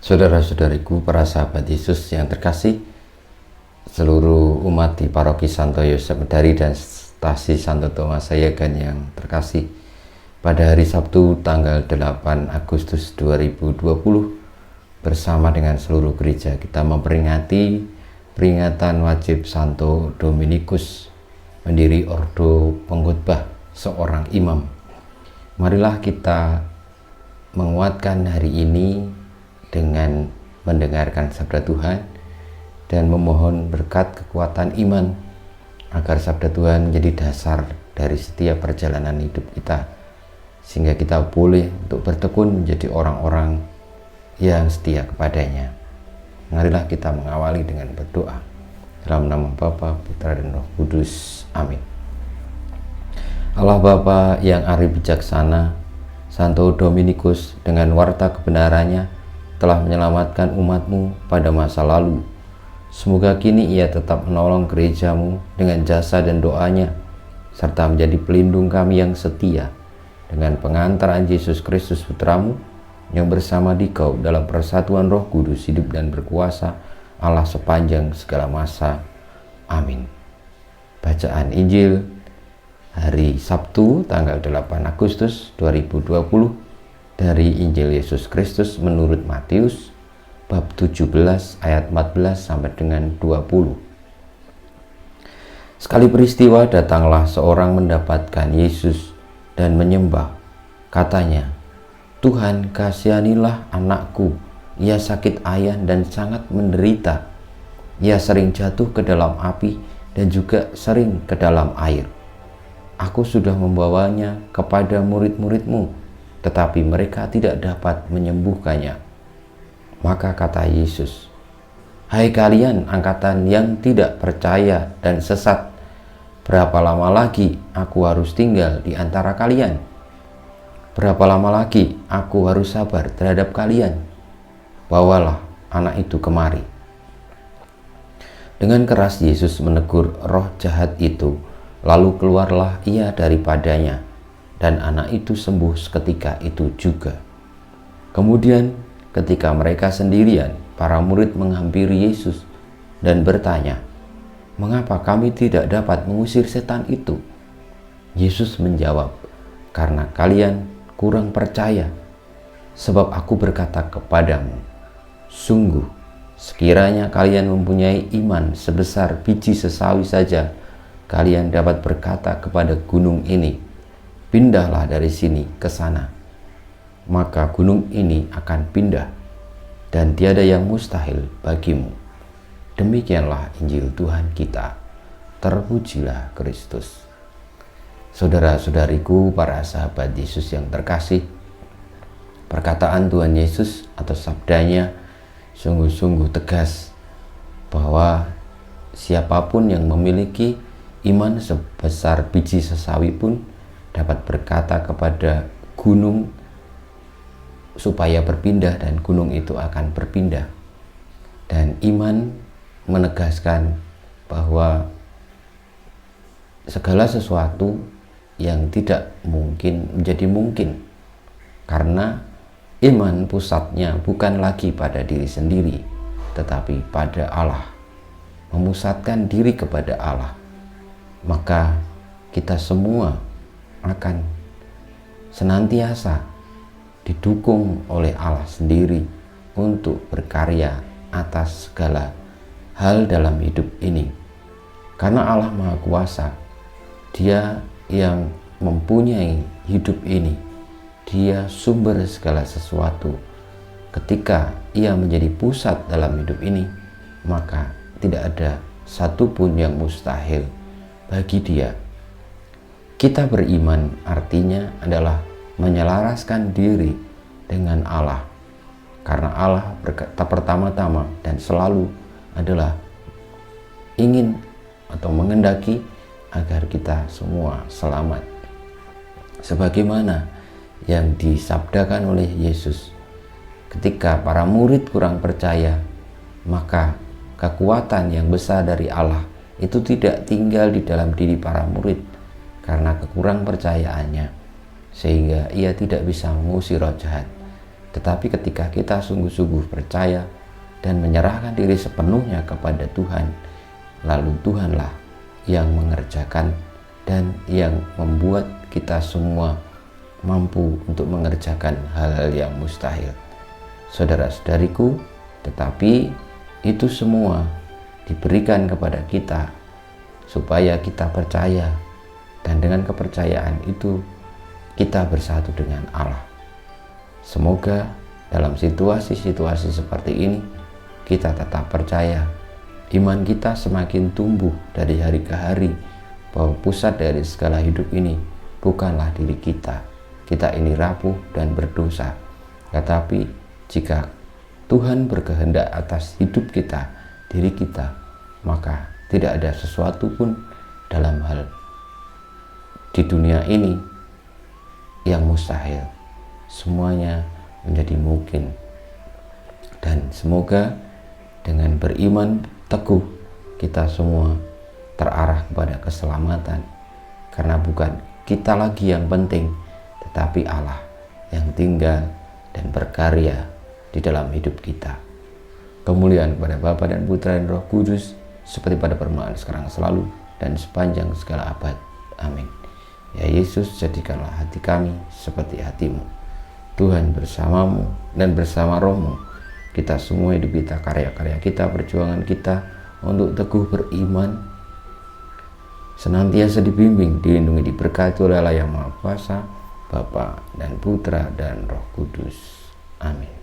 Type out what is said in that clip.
Saudara-saudariku, para sahabat Yesus yang terkasih, seluruh umat di Paroki Santo Yosef Medari dan Stasi Santo Thomas Sayegan yang terkasih, pada hari Sabtu tanggal 8 Agustus 2020 bersama dengan seluruh gereja kita memperingati peringatan wajib Santo Dominikus, pendiri Ordo Pengkhotbah, seorang imam. Marilah kita menguatkan hari ini dengan mendengarkan sabda Tuhan dan memohon berkat kekuatan iman agar sabda Tuhan menjadi dasar dari setiap perjalanan hidup kita, sehingga kita boleh untuk bertekun menjadi orang-orang yang setia kepadanya. Marilah kita mengawali dengan berdoa. Dalam nama Bapa, Putra dan Roh Kudus. Amin. Allah Bapa yang arif bijaksana, Santo Dominikus dengan warta kebenarannya telah menyelamatkan umatmu pada masa lalu. Semoga kini ia tetap menolong gerejamu dengan jasa dan doanya, serta menjadi pelindung kami yang setia dengan pengantaran Yesus Kristus Putramu, yang bersama Dikau dalam persatuan Roh Kudus hidup dan berkuasa Allah sepanjang segala masa. Amin. Bacaan Injil hari Sabtu tanggal 8 Agustus 2020 dari Injil Yesus Kristus menurut Matius bab 17 ayat 14 sampai dengan 20. Sekali peristiwa datanglah seorang mendapatkan Yesus dan menyembah. Katanya, "Tuhan, kasihanilah anakku. Ia sakit ayan dan sangat menderita. Ia sering jatuh ke dalam api dan juga sering ke dalam air. Aku sudah membawanya kepada murid-muridmu, tetapi mereka tidak dapat menyembuhkannya." Maka kata Yesus, "Hai kalian angkatan yang tidak percaya dan sesat, berapa lama lagi aku harus tinggal di antara kalian? Berapa lama lagi aku harus sabar terhadap kalian? Bawalah anak itu kemari." Dengan keras Yesus menegur roh jahat itu, lalu keluarlah ia daripadanya, dan anak itu sembuh seketika itu juga. Kemudian ketika mereka sendirian, para murid menghampiri Yesus dan bertanya, "Mengapa kami tidak dapat mengusir setan itu?" Yesus menjawab, "Karena kalian kurang percaya. Sebab aku berkata kepadamu, sungguh, sekiranya kalian mempunyai iman sebesar biji sesawi saja, kalian dapat berkata kepada gunung ini, 'Pindahlah dari sini ke sana,' maka gunung ini akan pindah, dan tiada yang mustahil bagimu." Demikianlah Injil Tuhan kita. Terpujilah Kristus. Saudara-saudariku, para sahabat Yesus yang terkasih, perkataan Tuhan Yesus atau sabdanya sungguh-sungguh tegas bahwa siapapun yang memiliki iman sebesar biji sesawi pun dapat berkata kepada gunung supaya berpindah, dan gunung itu akan berpindah. Dan iman menegaskan bahwa segala sesuatu yang tidak mungkin menjadi mungkin, karena iman pusatnya bukan lagi pada diri sendiri, tetapi pada Allah, memusatkan diri kepada Allah. Maka kita semua akan senantiasa didukung oleh Allah sendiri untuk berkarya atas segala hal dalam hidup ini. Karena Allah Maha Kuasa, Dia yang mempunyai hidup ini, Dia sumber segala sesuatu. Ketika Ia menjadi pusat dalam hidup ini, maka tidak ada satupun yang mustahil bagi Dia. Kita beriman artinya adalah menyelaraskan diri dengan Allah, karena Allah pertama-tama dan selalu adalah ingin atau mengendaki agar kita semua selamat. Sebagaimana yang disabdakan oleh Yesus, ketika para murid kurang percaya, maka kekuatan yang besar dari Allah itu tidak tinggal di dalam diri para murid karena kekurang percayaannya, sehingga ia tidak bisa mengusir roh jahat. Tetapi ketika kita sungguh-sungguh percaya dan menyerahkan diri sepenuhnya kepada Tuhan, lalu Tuhanlah yang mengerjakan dan yang membuat kita semua mampu untuk mengerjakan hal-hal yang mustahil. Saudara-saudariku, tetapi itu semua diberikan kepada kita supaya kita percaya, dan dengan kepercayaan itu kita bersatu dengan Allah. Semoga dalam situasi-situasi seperti ini kita tetap percaya, iman kita semakin tumbuh dari hari ke hari, bahwa pusat dari segala hidup ini bukanlah diri kita. Kita ini rapuh dan berdosa, tetapi jika Tuhan berkehendak atas hidup kita, diri kita, maka tidak ada sesuatu pun dalam hal di dunia ini yang mustahil. Semuanya menjadi mungkin. Dan semoga dengan beriman teguh kita semua terarah kepada keselamatan, karena bukan kita lagi yang penting, tetapi Allah yang tinggal dan berkarya di dalam hidup kita. Kemuliaan kepada Bapa dan Putra dan Roh Kudus, seperti pada permulaan, sekarang, selalu, dan sepanjang segala abad. Amin. Ya Yesus, jadikanlah hati kami seperti hati-Mu. Tuhan bersamamu dan bersama Roh-Mu, kita semua hidup kita, karya-karya kita, perjuangan kita untuk teguh beriman, senantiasa dibimbing, dilindungi, diberkati oleh Allah yang Maha Kuasa, Bapa dan Putra dan Roh Kudus. Amin.